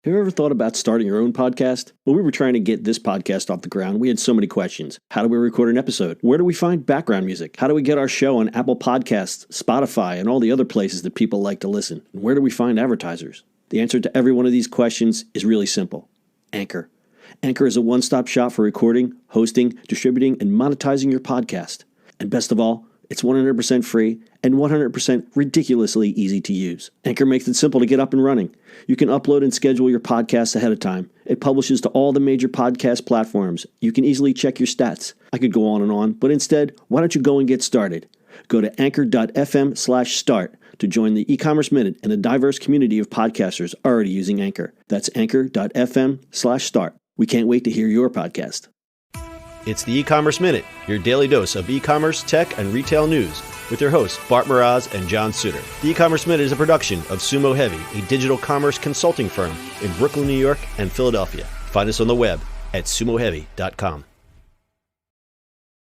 Have you ever thought about starting your own podcast? When we were trying to get this podcast off the ground, we had so many questions. How do we record an episode? Where do we find background music? How do we get our show on Apple Podcasts, Spotify, and all the other places that people like to listen? And where do we find advertisers? The answer to every one of these questions is really simple. Anchor. Anchor is a one-stop shop for recording, hosting, distributing, and monetizing your podcast. And best of all, it's 100% free and 100% ridiculously easy to use. Anchor makes it simple to get up and running. You can upload and schedule your podcast ahead of time. It publishes to all the major podcast platforms. You can easily check your stats. I could go on, but instead, why don't you go and get started? Go to anchor.fm/start to join the e-commerce minute and a diverse community of podcasters already using Anchor. That's anchor.fm/start. We can't wait to hear your podcast. It's the E-commerce Minute, your daily dose of e-commerce, tech, and retail news, with your hosts Bart Mraz and John Suter. The E-commerce Minute is a production of Sumo Heavy, a digital commerce consulting firm in Brooklyn, New York, and Philadelphia. Find us on the web at sumoheavy.com.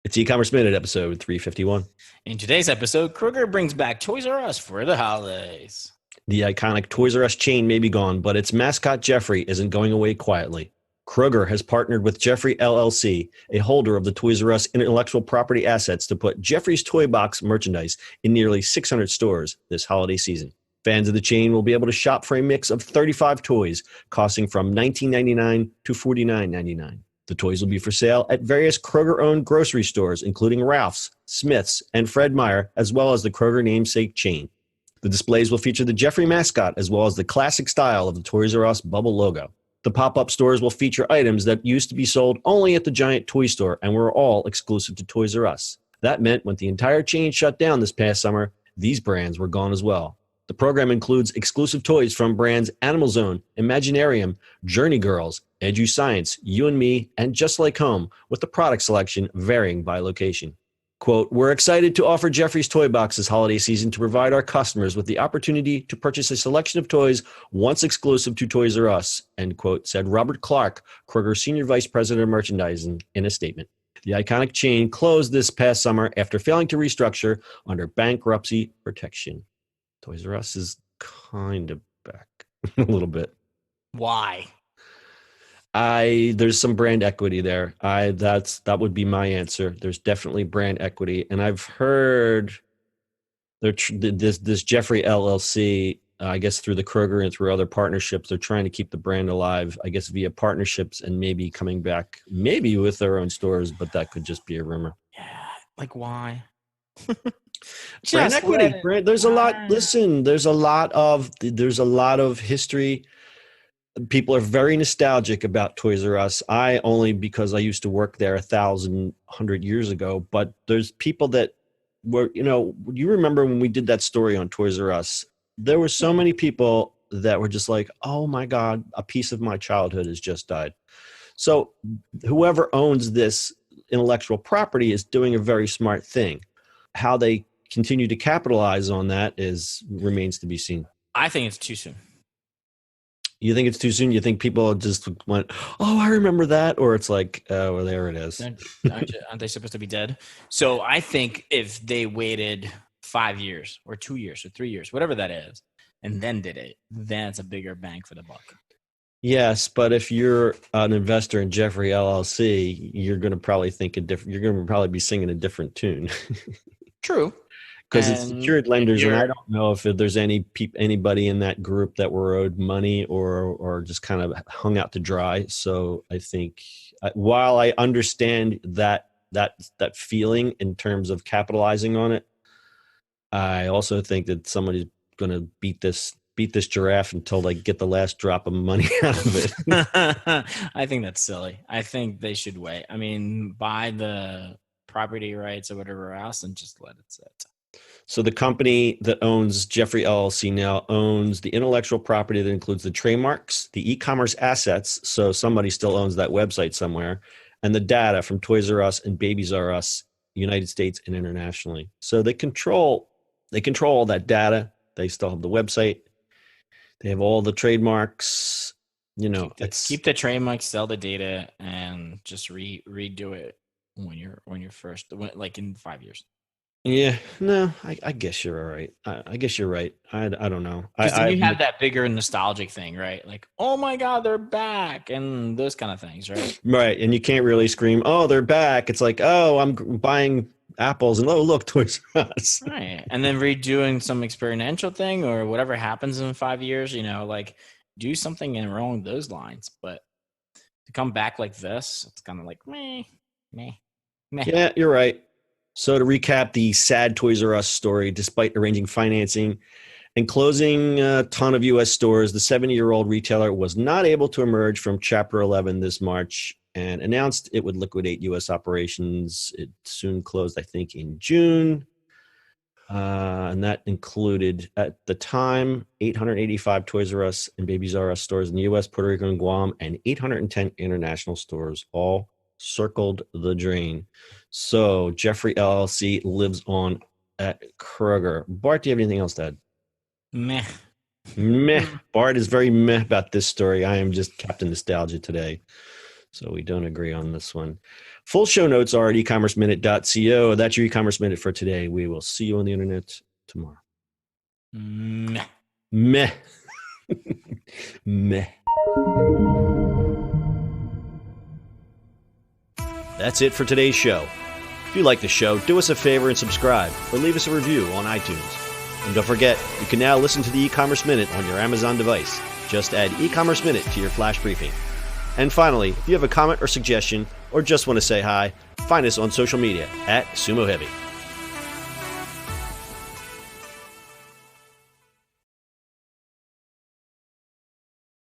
It's E-commerce Minute, episode 351. In today's episode, Kroger brings back Toys R Us for the holidays. The iconic Toys R Us chain may be gone, but its mascot Jeffrey isn't going away quietly. Kroger has partnered with Jeffrey LLC, a holder of the Toys R Us intellectual property assets, to put Jeffrey's Toy Box merchandise in nearly 600 stores this holiday season. Fans of the chain will be able to shop for a mix of 35 toys, costing from $19.99 to $49.99. The toys will be for sale at various Kroger-owned grocery stores, including Ralph's, Smith's, and Fred Meyer, as well as the Kroger namesake chain. The displays will feature the Jeffrey mascot, as well as the classic style of the Toys R Us bubble logo. The pop-up stores will feature items that used to be sold only at the giant toy store and were all exclusive to Toys R Us. That meant when the entire chain shut down this past summer, these brands were gone as well. The program includes exclusive toys from brands Animal Zone, Imaginarium, Journey Girls, Edu Science, You and Me, and Just Like Home, with the product selection varying by location. Quote, "We're excited to offer Jeffrey's Toy Box this holiday season to provide our customers with the opportunity to purchase a selection of toys once exclusive to Toys R Us," end quote, said Robert Clark, Kroger's Senior Vice President of Merchandising, in a statement. The iconic chain closed this past summer after failing to restructure under bankruptcy protection. Toys R Us is kind of back a little bit. Why? There's some brand equity there. That would be my answer. There's definitely brand equity, and I've heard this Jeffrey LLC, I guess through the Kroger and through other partnerships, they're trying to keep the brand alive, I guess via partnerships and maybe coming back, maybe with their own stores, but that could just be a rumor. Yeah, like why? Brand equity. There's a lot. Listen, there's a lot of history. People are very nostalgic about Toys R Us. I only because I used to work there 100 years ago. But there's people that were, you remember when we did that story on Toys R Us? There were so many people that were just like, "Oh my God, a piece of my childhood has just died." So whoever owns this intellectual property is doing a very smart thing. How they continue to capitalize on that remains to be seen. I think it's too soon. You think it's too soon? You think people just went, "Oh, I remember that," or it's like, "Oh, well, there it is." Aren't they supposed to be dead? So I think if they waited 5 years or 2 years or 3 years, whatever that is, and then did it, then it's a bigger bang for the buck. Yes, but if you're an investor in Jeffrey LLC, you're going to probably think you're going to probably be singing a different tune. True. Because it's secured lenders, and I don't know if there's anybody in that group that were owed money or just kind of hung out to dry. So I think while I understand that feeling in terms of capitalizing on it, I also think that somebody's going to beat this giraffe until they get the last drop of money out of it. I think that's silly. I think they should wait. I mean, buy the property rights or whatever else and just let it sit. So the company that owns Jeffrey LLC now owns the intellectual property that includes the trademarks, the e-commerce assets, so somebody still owns that website somewhere, and the data from Toys R Us and Babies R Us, United States and internationally. So they control all that data. They still have the website. They have all the trademarks. Keep the trademarks, sell the data, and just redo it when you're first, like in 5 years. Yeah, no, I guess you're all right. I guess you're right. I don't know. Because then you have that bigger nostalgic thing, right? Like, oh my God, they're back, and those kind of things, right? Right, and you can't really scream, "Oh, they're back!" It's like, "Oh, I'm buying apples," and oh, look, Toys R Us. Right. And then redoing some experiential thing or whatever happens in 5 years, like do something along those lines. But to come back like this, it's kind of like meh, meh, meh. Yeah, you're right. So to recap the sad Toys R Us story, despite arranging financing and closing a ton of U.S. stores, the 70-year-old retailer was not able to emerge from Chapter 11 this March and announced it would liquidate U.S. operations. It soon closed, I think, in June. And that included, at the time, 885 Toys R Us and Babies R Us stores in the U.S., Puerto Rico, and Guam, and 810 international stores, all circled the drain. So Jeffrey LLC lives on at Kroger. Bart, do you have anything else to add? Meh. Meh. Bart is very meh about this story. I am just Captain Nostalgia today. So we don't agree on this one. Full show notes are at ecommerceminute.co. That's your e-commerce minute for today. We will see you on the internet tomorrow. Meh. Meh. Meh. That's it for today's show. If you like the show, do us a favor and subscribe or leave us a review on iTunes. And don't forget, you can now listen to the e-commerce minute on your Amazon device. Just add e-commerce minute to your flash briefing. And finally, if you have a comment or suggestion or just want to say hi, find us on social media at Sumo Heavy.